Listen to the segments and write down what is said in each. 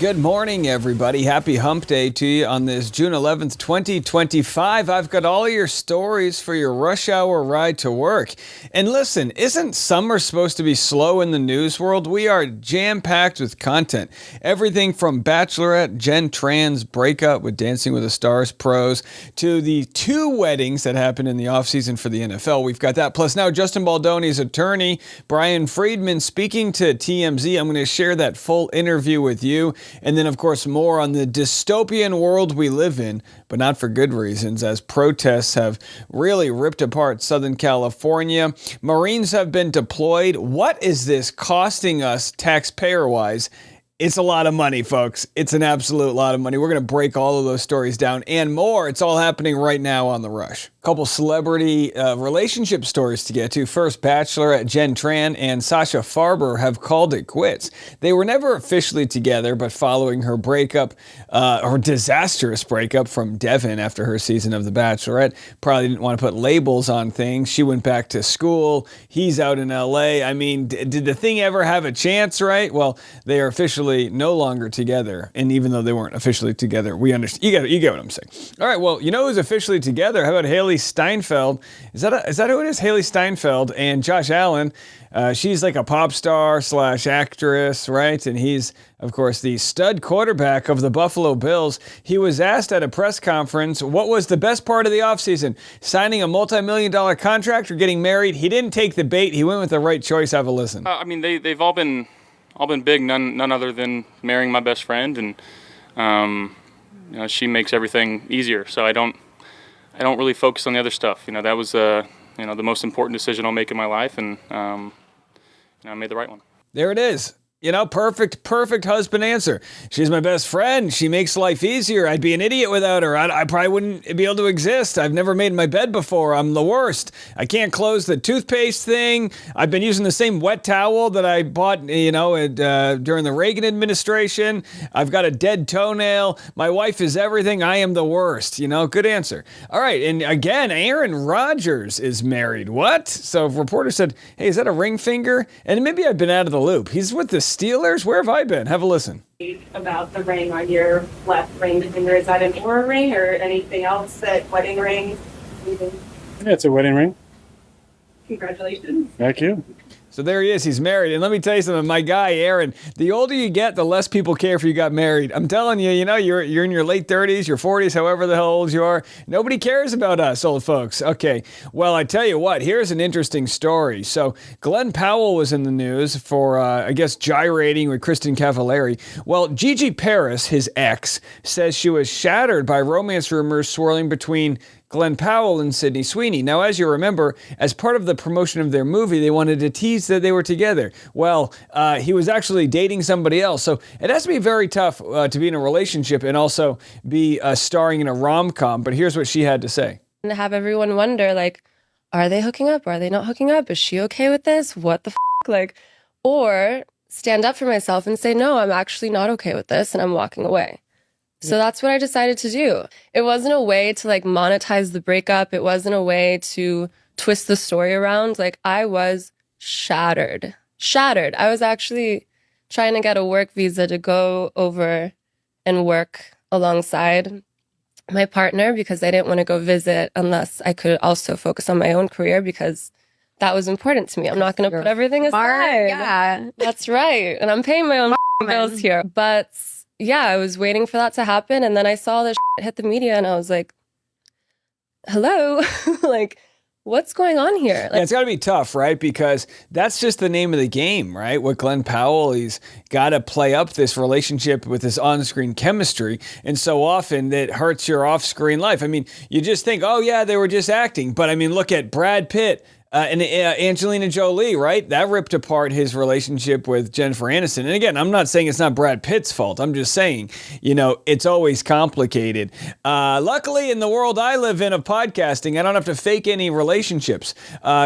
Good morning, everybody. Happy Hump Day to you on this June 11th, 2025. I've got all your stories for your rush hour ride to work. And listen, isn't summer supposed to be slow in the news world? We are jam-packed with content. Everything from Bachelorette, Jen Tran's breakup with Dancing with the Stars pros, to the 2 weddings that happened in the offseason for the NFL. We've got that. Plus now Justin Baldoni's attorney, Brian Friedman, speaking to TMZ. I'm going to share that full interview with you. And then, of course, more on the dystopian world we live in, but not for good reasons, as protests have really ripped apart Southern California. Marines have been deployed. What is this costing us taxpayer-wise? It's a lot of money, folks. It's an absolute lot of money. We're going to break all of those stories down and more. It's all happening right now on The Rush. A couple celebrity relationship stories to get to. First, Bachelorette Jen Tran and Sasha have called it quits. They were never officially together, but following her breakup, or disastrous breakup from Devin after her season of The Bachelorette, probably didn't want to put labels on things. She went back to school. He's out in LA. I mean, did the thing ever have a chance, right? Well, they are officially no longer together. And even though they weren't officially together, we understand. You get what I'm saying. All right, well, you know who's officially together? How about Haley Steinfeld? Is that who it is? Haley Steinfeld and Josh Allen. She's like a pop star / actress, right? And he's, of course, the stud quarterback of the Buffalo Bills. He was asked at a press conference, what was the best part of the offseason? Signing a multi-million-dollar contract or getting married? He didn't take the bait. He went with the right choice. Have a listen. I mean, they've all been big, none other than marrying my best friend, and she makes everything easier. So I don't really focus on the other stuff. That was the most important decision I'll make in my life, and I made the right one. There it is. Perfect husband answer. She's my best friend. She makes life easier. I'd be an idiot without her. I probably wouldn't be able to exist. I've never made my bed before. I'm the worst. I can't close the toothpaste thing. I've been using the same wet towel that I bought, during the Reagan administration. I've got a dead toenail. My wife is everything. I am the worst. Good answer. All right. And again, Aaron Rodgers is married. What? So a reporter said, hey, is that a ring finger? And maybe I've been out of the loop. He's with the Steelers? Where have I been? Have a listen. About the ring on your left ring finger. Is that an Oura ring or anything else? That wedding ring? Yeah, it's a wedding ring. Congratulations. Thank you. So there he is. He's married. And let me tell you something. My guy, Aaron, the older you get, the less people care if you got married. I'm telling you, you're in your late 30s, your 40s, however the hell old you are. Nobody cares about us old folks. Okay. Well, I tell you what, here's an interesting story. So Glenn Powell was in the news for, gyrating with Kristen Cavallari. Well, Gigi Paris, his ex, says she was shattered by romance rumors swirling between Glenn Powell and Sydney Sweeney. Now, as you remember, as part of the promotion of their movie, they wanted to tease that they were together. Well, he was actually dating somebody else. So it has to be very tough to be in a relationship and also be starring in a rom-com. But here's what she had to say. And to have everyone wonder, are they hooking up? Are they not hooking up? Is she okay with this? What the f***? Or stand up for myself and say, no, I'm actually not okay with this, and I'm walking away. So that's what I decided to do. It wasn't a way to monetize the breakup. It wasn't a way to twist the story around. I was shattered. I was actually trying to get a work visa to go over and work alongside my partner because I didn't want to go visit unless I could also focus on my own career because that was important to me. I'm not going to put everything aside. Yeah. That's right. And I'm paying my own bills here. But yeah, I was waiting for that to happen. And then I saw this hit the media and I was like, hello, what's going on here? Yeah, it's got to be tough, right? Because that's just the name of the game, right? With Glenn Powell, he's got to play up this relationship with this on-screen chemistry. And so often that hurts your off-screen life. I mean, you just think, oh yeah, they were just acting. But I mean, look at Brad Pitt. And Angelina Jolie, right? That ripped apart his relationship with Jennifer Aniston. And again, I'm not saying it's not Brad Pitt's fault. I'm just saying, it's always complicated. Luckily, in the world I live in of podcasting, I don't have to fake any relationships.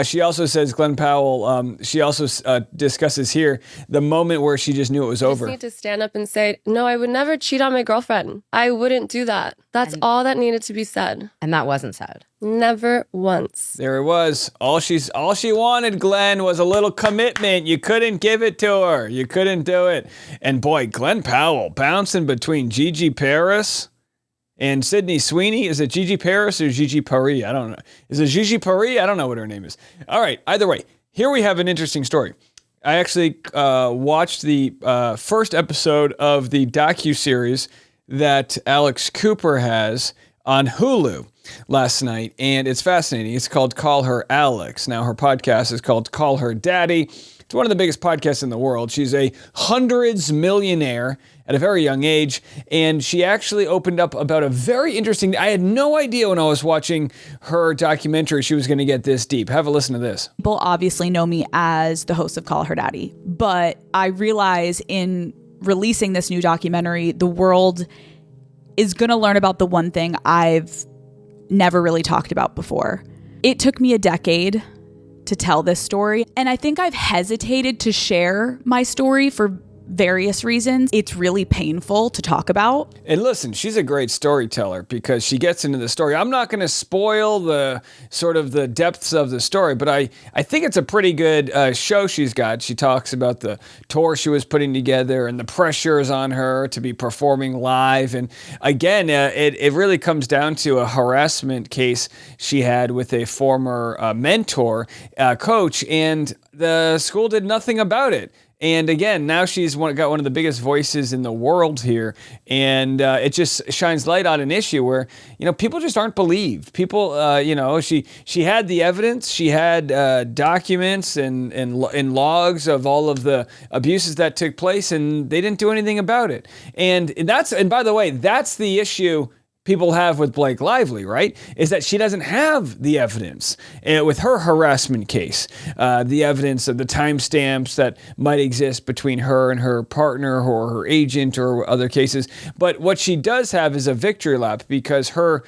She also says, Glenn Powell, she also discusses here the moment where she just knew it was over. I just need to stand up and say, no, I would never cheat on my girlfriend. I wouldn't do that. That's all that needed to be said. And that wasn't said. Never once. There it was. All she wanted, Glenn, was a little commitment. You couldn't give it to her. You couldn't do it. And boy, Glenn Powell bouncing between Gigi Paris and Sydney Sweeney. Is it Gigi Paris or Gigi Paris? I don't know. Is it Gigi Paris? I don't know what her name is. All right. Either way, here we have an interesting story. I actually watched the first episode of the docuseries that Alex Cooper has on Hulu last night, and it's fascinating. It's called Call Her Alex. Now, her podcast is called Call Her Daddy. It's one of the biggest podcasts in the world. She's a hundreds millionaire at a very young age, and she actually opened up about a very interesting... I had no idea when I was watching her documentary she was going to get this deep. Have a listen to this. People obviously know me as the host of Call Her Daddy, but I realize in releasing this new documentary, the world is going to learn about the one thing I've never really talked about before. It took me a decade to tell this story, and I think I've hesitated to share my story for various reasons. It's really painful to talk about. And listen, she's a great storyteller because she gets into the story. I'm not going to spoil the sort of the depths of the story, but I think it's a pretty good show she's got. She talks about the tour she was putting together and the pressures on her to be performing live. And again, it really comes down to a harassment case she had with a former mentor, coach, and the school did nothing about it. And again, now she's got one of the biggest voices in the world here. And it just shines light on an issue where, people just aren't believed. People, she had the evidence. She had documents and logs of all of the abuses that took place, and they didn't do anything about it. And by the way, that's the issue people have with Blake Lively, right? Is that she doesn't have the evidence with her harassment case, the evidence of the timestamps that might exist between her and her partner or her agent or other cases. But what she does have is a victory lap because her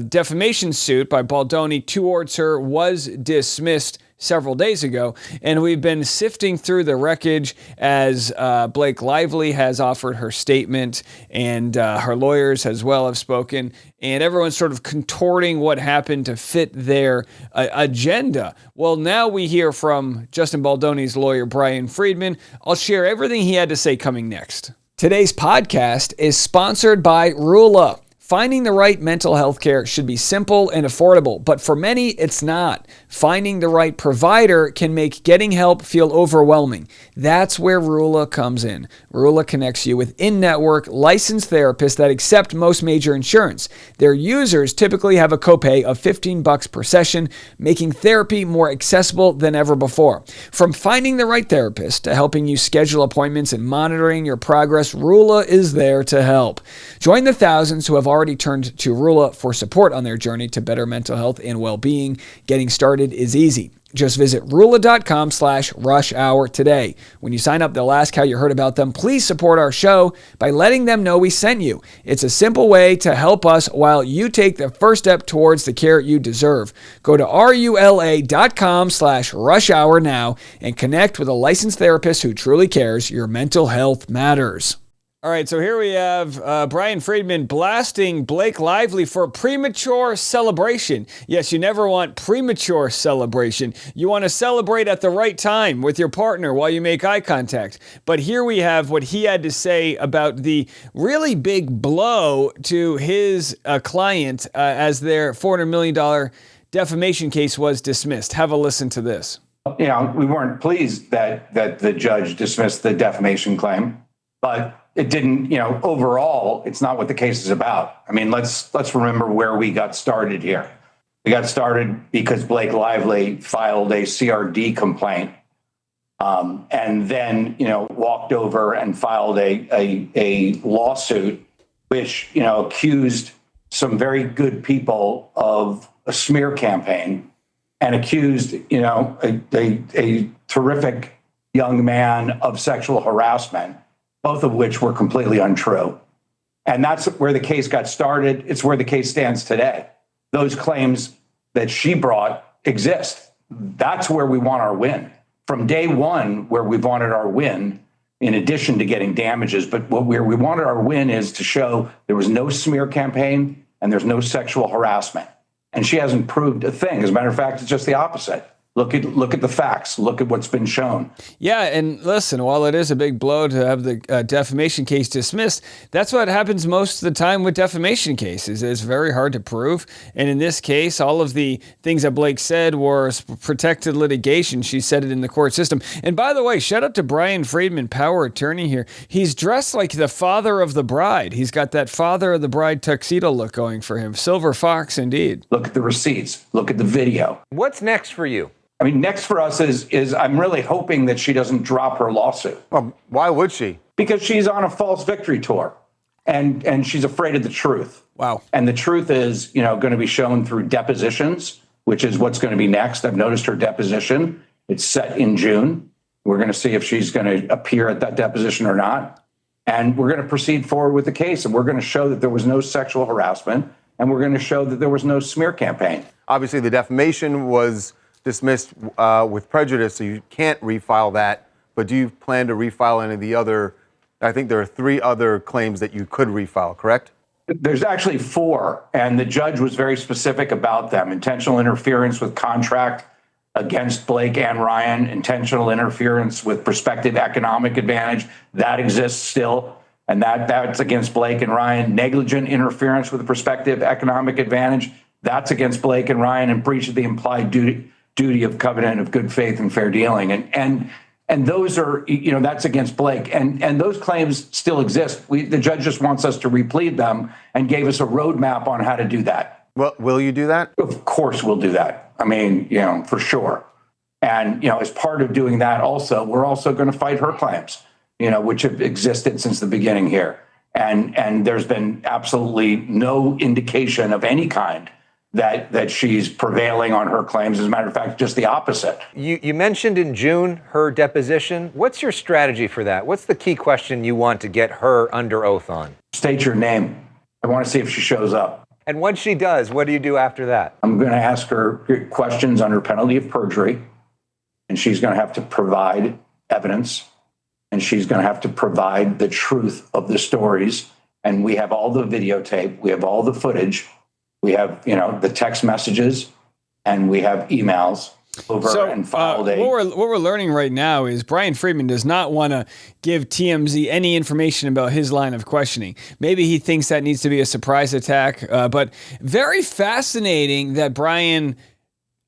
defamation suit by Baldoni towards her was dismissed several days ago, and we've been sifting through the wreckage as Blake Lively has offered her statement, and her lawyers as well have spoken, and everyone's sort of contorting what happened to fit their agenda. Well, now we hear from Justin Baldoni's lawyer, Brian Friedman. I'll share everything he had to say coming next. Today's podcast is sponsored by Rula. Finding the right mental health care should be simple and affordable, but for many, it's not. Finding the right provider can make getting help feel overwhelming. That's where Rula comes in. Rula connects you with in-network licensed therapists that accept most major insurance. Their users typically have a copay of $15 per session, making therapy more accessible than ever before. From finding the right therapist to helping you schedule appointments and monitoring your progress, Rula is there to help. Join the thousands who have already turned to Rula for support on their journey to better mental health and well-being. Getting started is easy. Just visit Rula.com/RushHour today. When you sign up, they'll ask how you heard about them. Please support our show by letting them know we sent you. It's a simple way to help us while you take the first step towards the care you deserve. Go to RULA.com/RushHour now and connect with a licensed therapist who truly cares. Your mental health matters. All right, so here we have Brian Friedman blasting Blake Lively for premature celebration. Yes, you never want premature celebration. You want to celebrate at the right time with your partner while you make eye contact. But here we have what he had to say about the really big blow to his client as their $400 million defamation case was dismissed. Have a listen to this. We weren't pleased that the judge dismissed the defamation claim, but it didn't, overall, it's not what the case is about. I mean, let's remember where we got started here. We got started because Blake Lively filed a CRD complaint and then, walked over and filed a lawsuit which, accused some very good people of a smear campaign and accused, a terrific young man of sexual harassment, both of which were completely untrue. And that's where the case got started. It's where the case stands today. Those claims that she brought exist. That's where we want our win. From day one, where we've wanted our win, in addition to getting damages, but where we wanted our win is to show there was no smear campaign and there's no sexual harassment. And she hasn't proved a thing. As a matter of fact, it's just the opposite. Look at the facts. Look at what's been shown. Yeah, and listen, while it is a big blow to have the defamation case dismissed, that's what happens most of the time with defamation cases. It's very hard to prove. And in this case, all of the things that Blake said were protected litigation. She said it in the court system. And by the way, shout out to Brian Friedman, power attorney here. He's dressed like the father of the bride. He's got that father of the bride tuxedo look going for him. Silver fox indeed. Look at the receipts. Look at the video. What's next for you? I mean, next for us is I'm really hoping that she doesn't drop her lawsuit. Why would she? Because she's on a false victory tour, and she's afraid of the truth. Wow. And the truth is, going to be shown through depositions, which is what's going to be next. I've noticed her deposition. It's set in June. We're going to see if she's going to appear at that deposition or not. And we're going to proceed forward with the case, and we're going to show that there was no sexual harassment, and we're going to show that there was no smear campaign. Obviously, the defamation was dismissed with prejudice, so you can't refile that. But do you plan to refile any of the other? I think there are 3 other claims that you could refile, correct? There's actually 4, and the judge was very specific about them. Intentional interference with contract against Blake and Ryan, intentional interference with prospective economic advantage, that exists still, and that's against Blake and Ryan. Negligent interference with prospective economic advantage, that's against Blake and Ryan, and breach of the implied duty of covenant of good faith and fair dealing. And those are, that's against Blake. And those claims still exist. The judge just wants us to replead them and gave us a roadmap on how to do that. Well, will you do that? Of course we'll do that. I mean, for sure. And, as part of doing that also, we're also going to fight her claims, which have existed since the beginning here. And there's been absolutely no indication of any kind that she's prevailing on her claims. As a matter of fact, just the opposite. You mentioned in June her deposition. What's your strategy for that? What's the key question you want to get her under oath on? State your name. I want to see if she shows up. And once she does, what do you do after that? I'm going to ask her questions under penalty of perjury, and she's going to have to provide evidence, and she's going to have to provide the truth of the stories. And we have all the videotape. We have all the footage. We have, the text messages, and we have emails over and filed. What we're learning right now is Brian Friedman does not want to give TMZ any information about his line of questioning. Maybe he thinks that needs to be a surprise attack, but very fascinating that Brian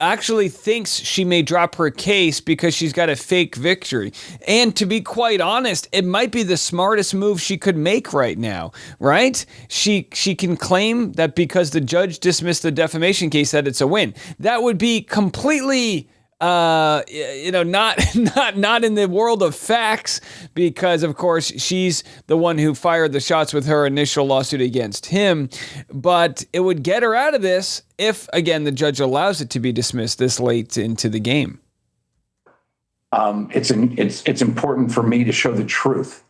actually thinks she may drop her case because she's got a fake victory. And to be quite honest, it might be the smartest move she could make right now, right? She can claim that because the judge dismissed the defamation case that it's a win. That would be completely not in the world of facts, because of course she's the one who fired the shots with her initial lawsuit against him. But it would get her out of this if, again, the judge allows it to be dismissed this late into the game. It's important for me to show the truth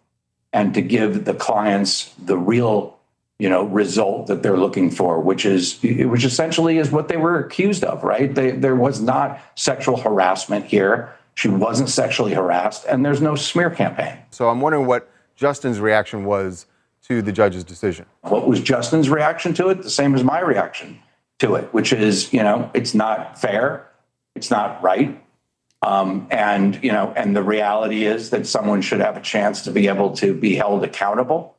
and to give the clients the real result that they're looking for, which essentially is what they were accused of, right? There was not sexual harassment here. She wasn't sexually harassed, and there's no smear campaign. So I'm wondering what Justin's reaction was to the judge's decision. What was Justin's reaction to it? The same as my reaction to it, which is, it's not fair. It's not right. And the reality is that someone should have a chance to be able to be held accountable.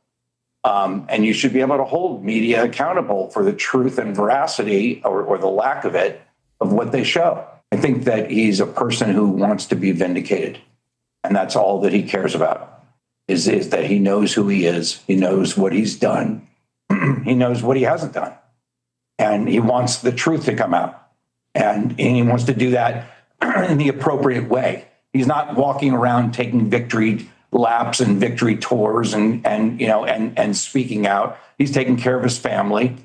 And you should be able to hold media accountable for the truth and veracity or the lack of it of what they show. I think that he's a person who wants to be vindicated. And that's all that he cares about is that he knows who he is. He knows what he's done. He knows what he hasn't done. And he wants the truth to come out. And he wants to do that in the appropriate way. He's not walking around taking victory laps and victory tours and speaking out. He's taking care of his family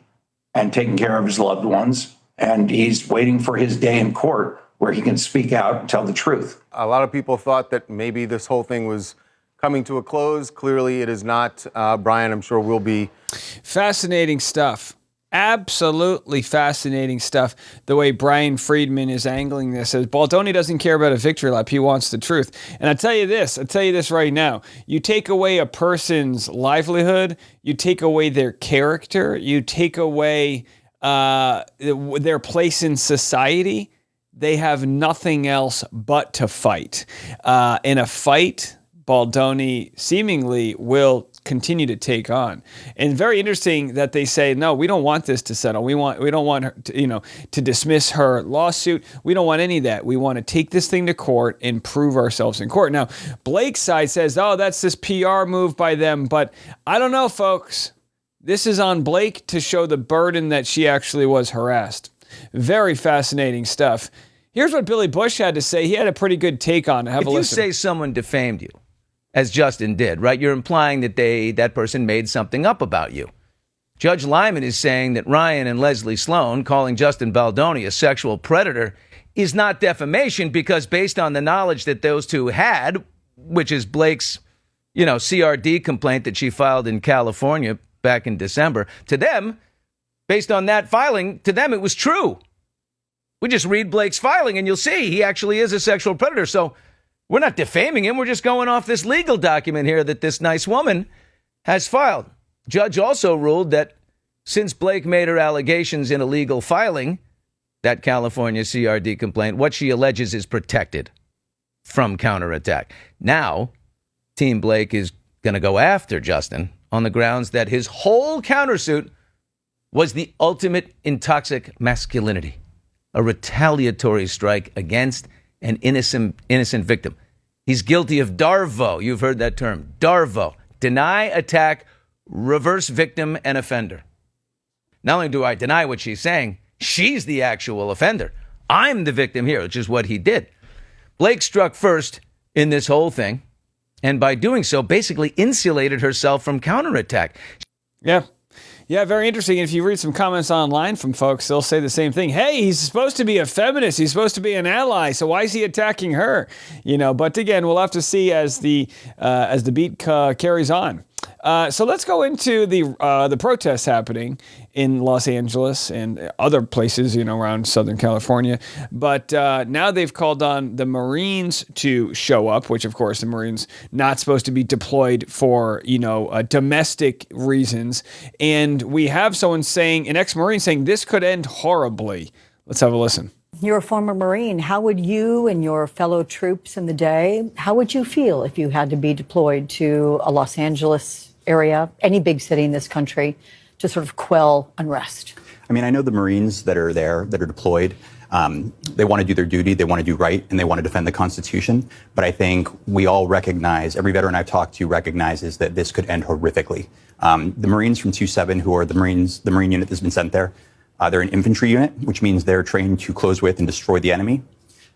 and taking care of his loved ones. And he's waiting for his day in court where he can speak out and tell the truth. A lot of people thought that maybe this whole thing was coming to a close. Clearly it is not. Brian, I'm sure will be. Fascinating stuff. Absolutely fascinating stuff, the way Brian Friedman is angling this. As Baldoni doesn't care about a victory lap, he wants the truth. And I'll tell you this right now. You take away a person's livelihood, you take away their character, you take away their place in society, they have nothing else but to fight. In a fight, Baldoni seemingly will continue to take on. And very interesting that they say, no, we don't want this to settle. We don't want her to, to dismiss her lawsuit. We don't want any of that. We want to take this thing to court and prove ourselves in court. Now, Blake's side says, oh, that's this PR move by them. But I don't know, folks. This is on Blake to show the burden that she actually was harassed. Very fascinating stuff. Here's what Billy Bush had to say. He had a pretty good take on it. Have a listen. If you say someone defamed you, as Justin did, right, you're implying that that person made something up about you. Judge Lyman is saying that Ryan and Leslie Sloan calling Justin Baldoni a sexual predator is not defamation because based on the knowledge that those two had, which is Blake's, CRD complaint that she filed in California back in December, to them, based on that filing, to them it was true. We just read Blake's filing and you'll see he actually is a sexual predator. So we're not defaming him. We're just going off this legal document here that this nice woman has filed. Judge also ruled that since Blake made her allegations in a legal filing, that California CRD complaint, what she alleges is protected from counterattack. Now, Team Blake is going to go after Justin on the grounds that his whole countersuit was the ultimate in toxic masculinity, a retaliatory strike against an innocent victim. He's guilty of DARVO. You've heard that term. DARVO. Deny, attack, reverse victim, and offender. Not only do I deny what she's saying, she's the actual offender. I'm the victim here, which is what he did. Blake struck first in this whole thing, and by doing so, basically insulated herself from counterattack. Yeah, very interesting. If you read some comments online from folks, they'll say the same thing. Hey, he's supposed to be a feminist. He's supposed to be an ally. So why is he attacking her? But again, we'll have to see as the beat carries on. So let's go into the protests happening in Los Angeles and other places, around Southern California. But now they've called on the Marines to show up, which, of course, the Marines not supposed to be deployed for, domestic reasons. And we have someone saying, an ex-Marine saying, this could end horribly. Let's have a listen. You're a former Marine. How would you and your fellow troops in the day, how would you feel if you had to be deployed to a Los Angeles area, any big city in this country, to sort of quell unrest? I mean, I know the Marines that are there, that are deployed, they want to do their duty, they want to do right, and they want to defend the Constitution. But I think we all recognize, every veteran I've talked to recognizes that this could end horrifically. The Marines from 2-7, who are the Marine unit that's been sent there, they're an infantry unit, which means they're trained to close with and destroy the enemy.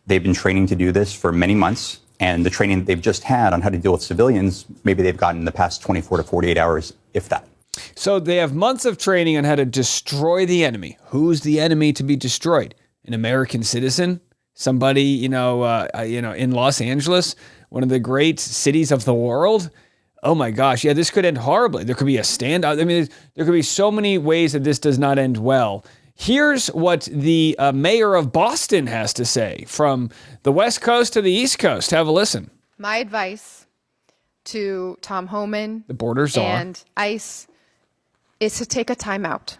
They've been training to do this for many months. And the training that they've just had on how to deal with civilians, maybe they've gotten in the past 24 to 48 hours, if that. So they have months of training on how to destroy the enemy. Who's the enemy to be destroyed? An American citizen? Somebody, in Los Angeles, one of the great cities of the world? Oh my gosh, yeah, this could end horribly. There could be a standout. I mean, there could be so many ways that this does not end well. Here's what the mayor of Boston has to say from the West Coast to the East Coast. Have a listen. My advice to Tom Homan, the border czar, and ICE is to take a time out.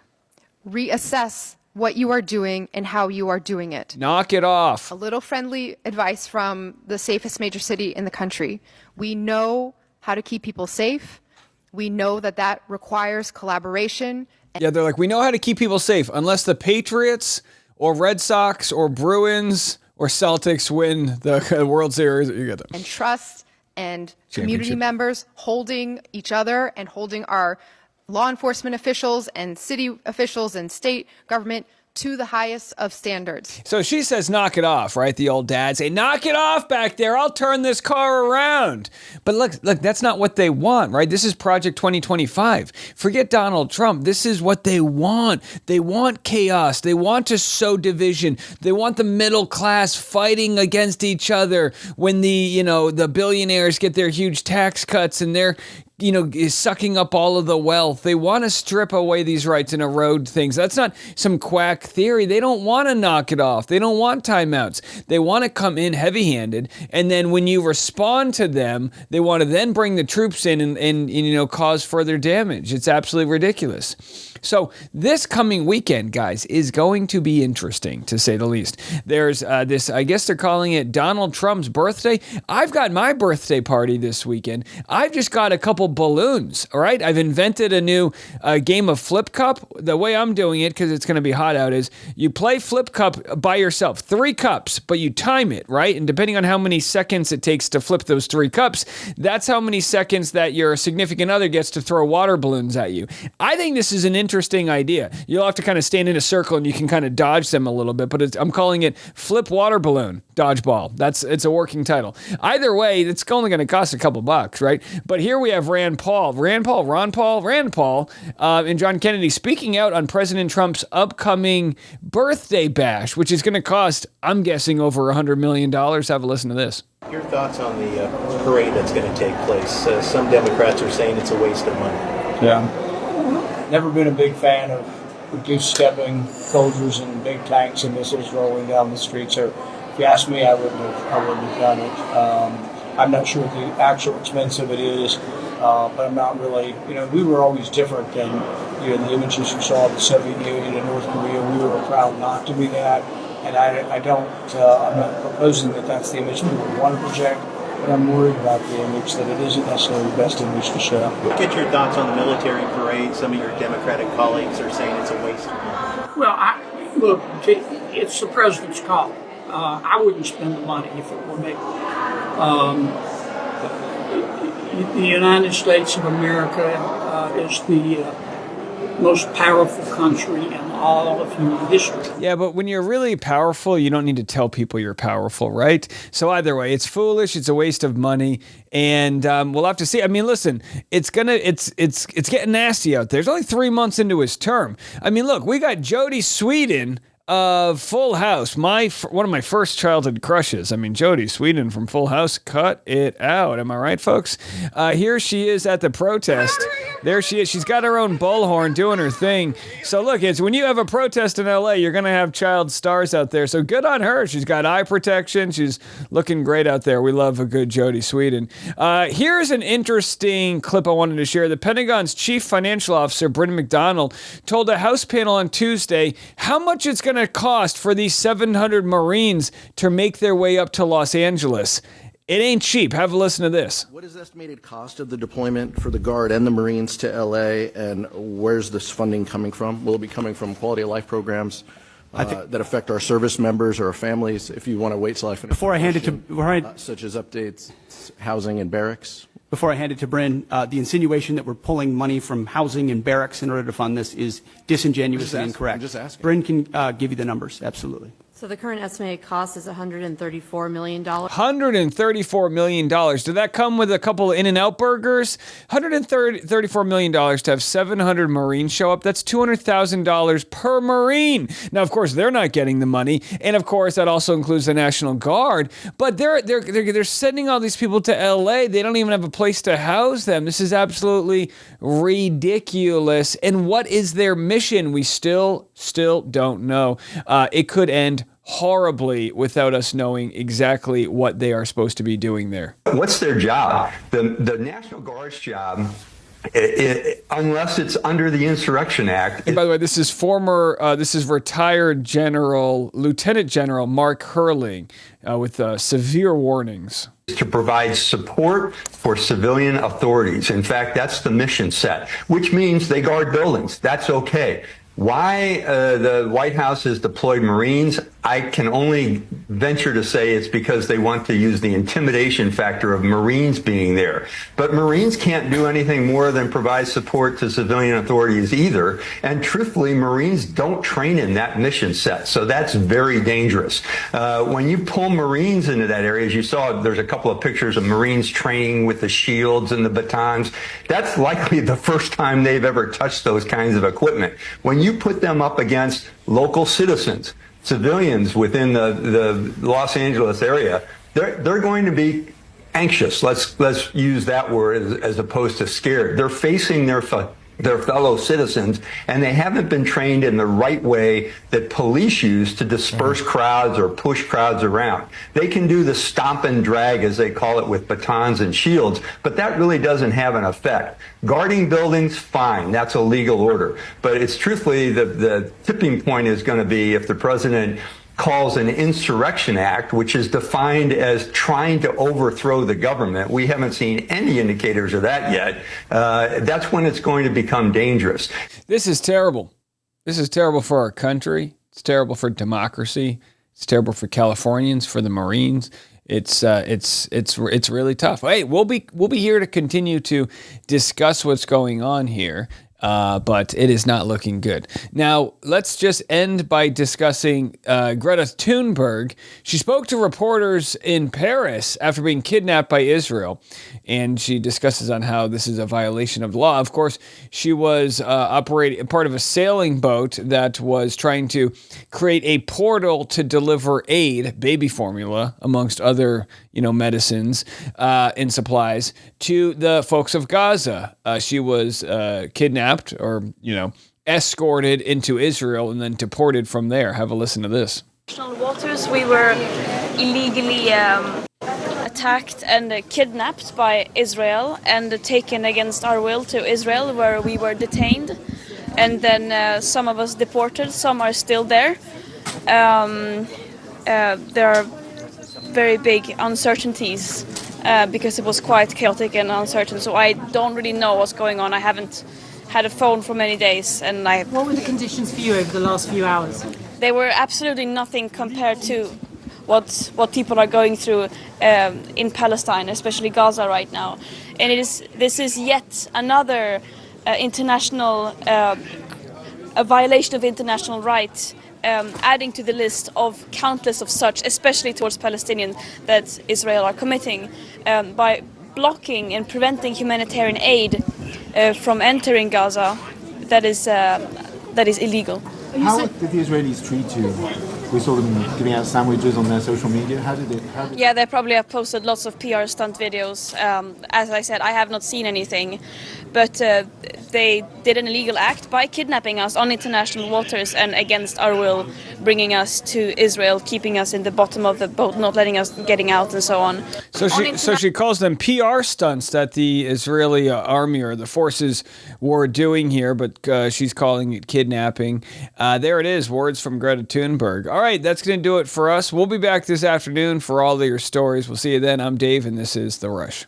Reassess what you are doing and how you are doing it. Knock it off. A little friendly advice from the safest major city in the country. We know how to keep people safe. We know that requires collaboration. Yeah, they're like, we know how to keep people safe unless the Patriots or Red Sox or Bruins or Celtics win the World Series. You get them. And trust and community members holding each other and holding our law enforcement officials and city officials and state government to the highest of standards. So she says, knock it off, right? The old dad say, knock it off back there. I'll turn this car around. But look, that's not what they want, right? This is Project 2025. Forget Donald Trump. This is what they want. They want chaos. They want to sow division. They want the middle class fighting against each other when the billionaires get their huge tax cuts and they're is sucking up all of the wealth. They want to strip away these rights and erode things. That's not some quack theory. They don't want to knock it off. They don't want timeouts. They want to come in heavy-handed, and then when you respond to them, they want to then bring the troops in and cause further damage. It's absolutely ridiculous. So this coming weekend, guys, is going to be interesting, to say the least. There's this, I guess they're calling it Donald Trump's birthday. I've got my birthday party this weekend. I've just got a couple balloons, all right? I've invented a new game of Flip Cup. The way I'm doing it, because it's going to be hot out, is you play Flip Cup by yourself, 3 cups, but you time it, right? And depending on how many seconds it takes to flip those 3 cups, that's how many seconds that your significant other gets to throw water balloons at you. I think this is an interesting idea. You'll have to kind of stand in a circle and you can kind of dodge them a little bit, but I'm calling it Flip Water Balloon Dodgeball. It's a working title. Either way, it's only going to cost a couple bucks, right? But here we have Ron Paul, and John Kennedy speaking out on President Trump's upcoming birthday bash, which is going to cost, I'm guessing, over $100 million. Have a listen to this. Your thoughts on the parade that's going to take place? Some Democrats are saying it's a waste of money. Yeah. Never been a big fan of reduced-stepping soldiers and big tanks and missiles rolling down the street. So if you ask me, I wouldn't have done it. I'm not sure what the actual expense of it is, but I'm not really, we were always different than, the images you saw of the Soviet Union and North Korea. We were proud not to be that. And I'm not proposing that that's the image we would want to project, but I'm worried about the image, that it isn't necessarily the best image to show. Get your thoughts on the military parade. Some of your Democratic colleagues are saying it's a waste of money. Well, look, it's the president's call. I wouldn't spend the money if it were me. The United States of America is the most powerful country in all of human history. Yeah, but when you're really powerful, you don't need to tell people you're powerful, right? So either way, it's foolish, it's a waste of money, and we'll have to see. I mean, listen, it's getting nasty out there. There's only 3 months into his term. I mean, look, we got Jodie Sweden of Full House, one of my first childhood crushes. I mean, Jodie Sweden from Full House, cut it out. Am I right, folks? Here she is at the protest. There she is. She's got her own bullhorn doing her thing. So look, it's when you have a protest in LA, you're going to have child stars out there. So good on her. She's got eye protection. She's looking great out there. We love a good Jodie Sweden. Here's an interesting clip I wanted to share. The Pentagon's chief financial officer, Brendan McDonald, told a House panel on Tuesday how much it's going to cost for these 700 Marines to make their way up to Los Angeles. It ain't cheap. Have a listen to this. What is the estimated cost of the deployment for the Guard and the Marines to LA, and where's this funding coming from? Will it be coming from quality of life programs that affect our service members or our families? If you want to wait till I finish. Before I hand it to such as updates, housing and barracks. Before I hand it to Bryn, the insinuation that we're pulling money from housing and barracks in order to fund this is disingenuous and incorrect. I'm just asking. Bryn can give you the numbers. Absolutely. So the current estimated cost is $134 million. $134 million. Did that come with a couple of In-N-Out burgers? $134 million to have 700 Marines show up. That's $200,000 per Marine. Now, of course, they're not getting the money. And of course, that also includes the National Guard. But they're sending all these people to LA. They don't even have a place to house them. This is absolutely ridiculous. And what is their mission? We still don't know. It could end horribly without us knowing exactly what they are supposed to be doing there. What's their job? The National Guard's job, unless it's under the Insurrection Act. And by the way, this is retired Lieutenant General Mark Hurling with severe warnings. To provide support for civilian authorities. In fact, that's the mission set, which means they guard buildings. That's okay. Why the White House has deployed Marines, I can only venture to say it's because they want to use the intimidation factor of Marines being there. But Marines can't do anything more than provide support to civilian authorities either. And truthfully, Marines don't train in that mission set. So that's very dangerous. When you pull Marines into that area, as you saw, there's a couple of pictures of Marines training with the shields and the batons. That's likely the first time they've ever touched those kinds of equipment. When you put them up against local citizens, civilians within the Los Angeles area, they're going to be anxious. Let's use that word as opposed to scared. They're facing their fellow citizens, and they haven't been trained in the right way that police use to disperse crowds or push crowds around. They can do the stop and drag, as they call it, with batons and shields, but that really doesn't have an effect. Guarding buildings, fine, that's a legal order. But it's truthfully, the tipping point is going to be if the president calls an insurrection act, which is defined as trying to overthrow the government. We haven't seen any indicators of that yet. That's when it's going to become dangerous. This is terrible. This is terrible for our country. It's terrible for democracy. It's terrible for Californians, for the Marines. It's really tough. Hey, we'll be here to continue to discuss what's going on here. But it is not looking good. Now, let's just end by discussing Greta Thunberg. She spoke to reporters in Paris after being kidnapped by Israel, and she discusses on how this is a violation of the law. Of course, she was operating part of a sailing boat that was trying to create a portal to deliver aid, baby formula, amongst other medicines and supplies, to the folks of Gaza. She was kidnapped or, escorted into Israel and then deported from there. Have a listen to this. International waters, we were illegally attacked and kidnapped by Israel and taken against our will to Israel, where we were detained. And then some of us deported, some are still there. There are very big uncertainties because it was quite chaotic and uncertain. So I don't really know what's going on. I haven't had a phone for many days, and What were the conditions for you over the last few hours? They were absolutely nothing compared to what people are going through in Palestine, especially Gaza right now. And this is yet another international a violation of international rights, adding to the list of countless of such, especially towards Palestinians, that Israel are committing by blocking and preventing humanitarian aid from entering Gaza. That is illegal. How did the Israelis treat you? We saw them giving out sandwiches on their social media. How did it? Yeah, they probably have posted lots of PR stunt videos. As I said, I have not seen anything, but they did an illegal act by kidnapping us on international waters and against our will, bringing us to Israel, keeping us in the bottom of the boat, not letting us getting out, and so on. So she calls them PR stunts that the Israeli army or the forces were doing here, but she's calling it kidnapping. There it is, words from Greta Thunberg. All right, that's going to do it for us. We'll be back this afternoon for all of your stories. We'll see you then. I'm Dave, and this is The Rush.